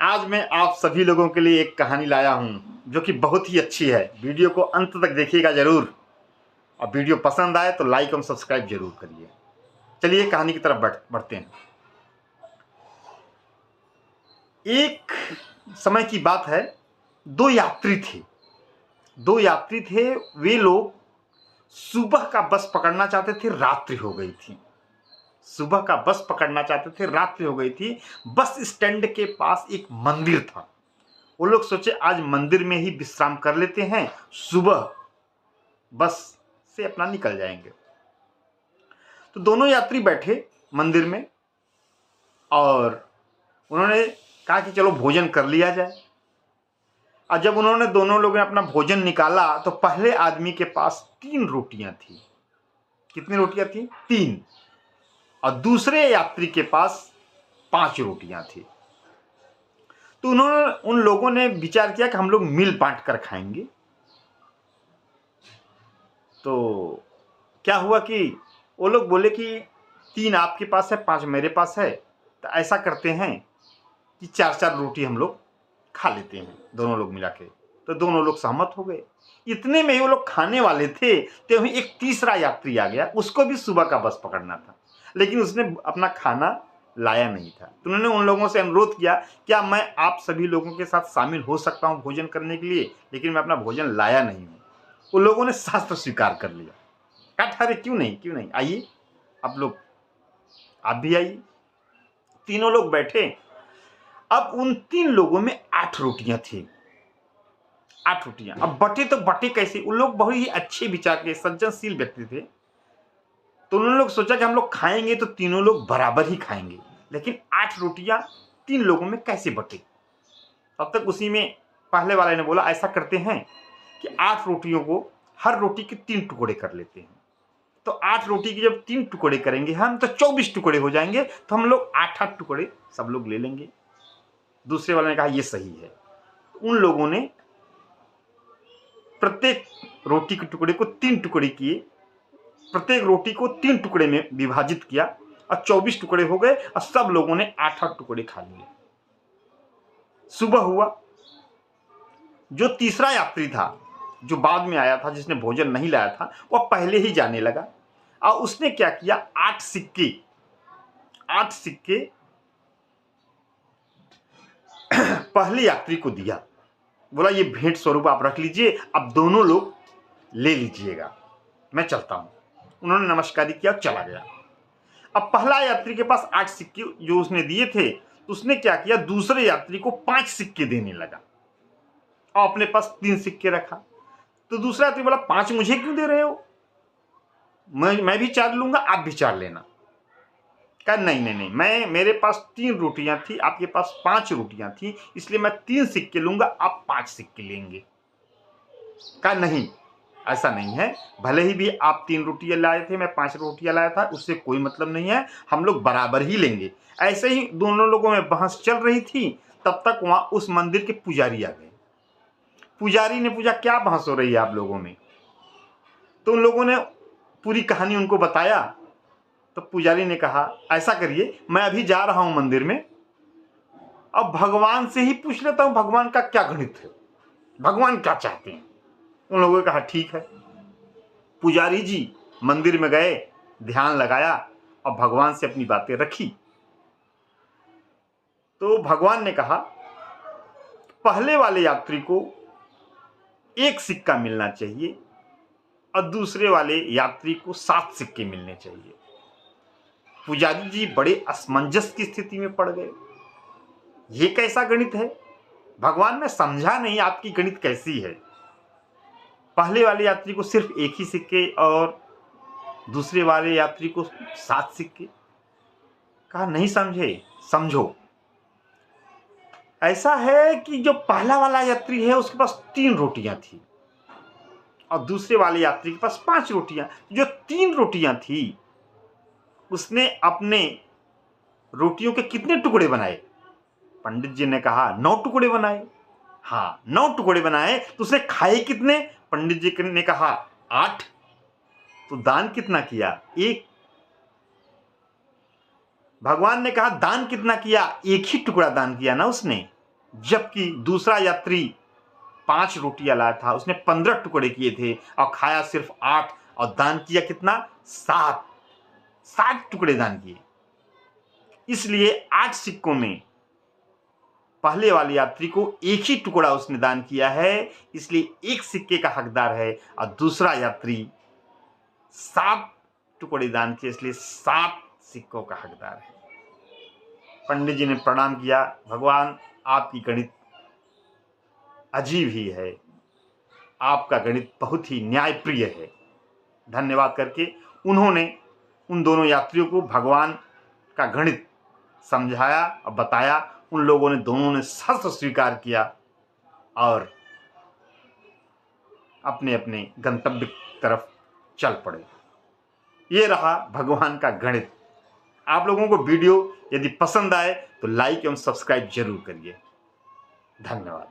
आज मैं आप सभी लोगों के लिए एक कहानी लाया हूँ जो कि बहुत ही अच्छी है। वीडियो को अंत तक देखिएगा ज़रूर, और वीडियो पसंद आए तो लाइक और सब्सक्राइब जरूर करिए। चलिए कहानी की तरफ बढ़ते हैं। एक समय की बात है, दो यात्री थे। वे लोग सुबह का बस पकड़ना चाहते थे, रात्रि हो गई थी। सुबह का बस पकड़ना चाहते थे, रात्रि हो गई थी। बस स्टैंड के पास एक मंदिर था। वो लोग सोचे आज मंदिर में ही विश्राम कर लेते हैं, सुबह बस से अपना निकल जाएंगे। तो दोनों यात्री बैठे मंदिर में और उन्होंने कहा कि चलो भोजन कर लिया जाए। और जब उन्होंने दोनों लोगों ने अपना भोजन निकाला तो पहले आदमी के पास 3 रोटियां थी। कितनी रोटियां थी? 3। और दूसरे यात्री के पास 5 रोटियां थी। तो उन लोगों ने विचार किया कि हम लोग मिल बांट कर खाएंगे। तो क्या हुआ कि वो लोग बोले कि 3 आपके पास है, 5 मेरे पास है, तो ऐसा करते हैं कि 4-4 रोटी हम लोग खा लेते हैं, दोनों लोग मिला के। तो दोनों लोग सहमत हो गए। इतने में ही वो लोग खाने वाले थे तो एक तीसरा यात्री आ गया। उसको भी सुबह का बस पकड़ना था, लेकिन उसने अपना खाना लाया नहीं था। तो उन्होंने उन लोगों से अनुरोध किया, क्या मैं आप सभी लोगों के साथ शामिल हो सकता हूं भोजन करने के लिए, लेकिन मैं अपना भोजन लाया नहीं हूं। उन लोगों ने शास्त्र स्वीकार कर लिया। कहा अरे क्यों नहीं, आइए आप लोग, आप भी आइए। तीनों लोग बैठे। अब उन 3 लोगों में 8 रोटियां थी। 8 रोटियां। अब बटे तो बटे कैसे? उन लोग बहुत ही अच्छे विचार के सज्जनशील व्यक्ति थे। तो उन्होंने लोग सोचा कि हम लोग खाएंगे तो तीनों लोग बराबर ही खाएंगे, लेकिन 8 रोटियां 3 लोगों में कैसे बटे? तब तक उसी में पहले वाले ने बोला, ऐसा करते हैं कि 8 रोटियों को हर रोटी के 3 टुकड़े कर लेते हैं। तो 8 रोटी के जब 3 टुकड़े करेंगे हम तो 24 टुकड़े हो जाएंगे। तो हम लोग 8-8 टुकड़े सब लोग ले लेंगे। दूसरे वाले ने कहा ये सही है। उन लोगों ने प्रत्येक रोटी के टुकड़े को 3 टुकड़े किए, प्रत्येक रोटी को 3 टुकड़े में विभाजित किया और 24 टुकड़े हो गए और सब लोगों ने 8-8 टुकड़े खा लिए। सुबह हुआ। जो तीसरा यात्री था, जो बाद में आया था, जिसने भोजन नहीं लाया था, वह पहले ही जाने लगा। और उसने क्या किया, 8 सिक्के पहले यात्री को दिया। बोला ये भेंट स्वरूप आप रख लीजिए, अब दोनों लोग ले लीजिएगा, मैं चलता हूं। उन्होंने नमस्कार किया, चला गया। अब पहला यात्री के पास 8 सिक्के जो उसने दिए थे, तो उसने क्या किया, दूसरे यात्री को 5 सिक्के देने लगा और अपने पास 3 सिक्के रखा। तो दूसरा यात्री बोला 5 मुझे क्यों दे रहे हो, मैं भी 4 लूंगा, आप भी 4 लेना। कहा नहीं, मेरे पास 3 रोटियां थी, आपके पास 5 रोटियां थी, इसलिए मैं 3 सिक्के लूंगा, आप 5 सिक्के लेंगे। कहा नहीं, ऐसा नहीं है, भले ही भी आप 3 रोटियां लाए थे, मैं 5 रोटियां लाया था, उससे कोई मतलब नहीं है, हम लोग बराबर ही लेंगे। ऐसे ही दोनों लोगों में बहस चल रही थी। तब तक वहां उस मंदिर के पुजारी आ गए। पुजारी ने पूछा क्या बहस हो रही है आप लोगों में? तो उन लोगों ने पूरी कहानी उनको बताया। तो पुजारी ने कहा ऐसा करिए, मैं अभी जा रहा हूं मंदिर में, अब भगवान से ही पूछ लेता हूं भगवान का क्या गणित है, भगवान क्या चाहते हैं। उन लोगों ने कहा ठीक है। पुजारी जी मंदिर में गए, ध्यान लगाया और भगवान से अपनी बातें रखी। तो भगवान ने कहा पहले वाले यात्री को 1 सिक्का मिलना चाहिए और दूसरे वाले यात्री को 7 सिक्के मिलने चाहिए। पुजारी जी बड़े असमंजस की स्थिति में पड़ गए। ये कैसा गणित है भगवान, मैं समझा नहीं आपकी गणित कैसी है। पहले वाले यात्री को सिर्फ 1 ही सिक्के और दूसरे वाले यात्री को 7 सिक्के। कहा नहीं समझे, समझो। ऐसा है कि जो पहला वाला यात्री है उसके पास 3 रोटियां थी और दूसरे वाले यात्री के पास 5 रोटियां। जो 3 रोटियां थी उसने अपने रोटियों के कितने टुकड़े बनाए? पंडित जी ने कहा 9 टुकड़े बनाए। हाँ 9 टुकड़े बनाए। तो उसने खाए कितने? पंडित जी ने कहा 8। तो दान कितना किया? 1। भगवान ने कहा दान कितना किया? 1 ही टुकड़ा दान किया ना उसने। जबकि दूसरा यात्री 5 रोटियां लाया था, उसने 15 टुकड़े किए थे और खाया सिर्फ 8 और दान किया कितना? 7 टुकड़े दान किए। इसलिए 8 सिक्कों में पहले वाले यात्री को एक ही टुकड़ा उसने दान किया है, इसलिए 1 सिक्के का हकदार है और दूसरा यात्री 7 टुकड़े दान किए, इसलिए 7 सिक्कों का हकदार है। पंडित जी ने प्रणाम किया, भगवान आपकी गणित अजीब ही है, आपका गणित बहुत ही न्यायप्रिय है। धन्यवाद करके उन्होंने उन दोनों यात्रियों को भगवान का गणित समझाया और बताया। उन लोगों ने दोनों ने शर्त स्वीकार किया और अपने अपने गंतव्य की तरफ चल पड़े। ये रहा भगवान का गणित। आप लोगों को वीडियो यदि पसंद आए तो लाइक एवं सब्सक्राइब जरूर करिए। धन्यवाद।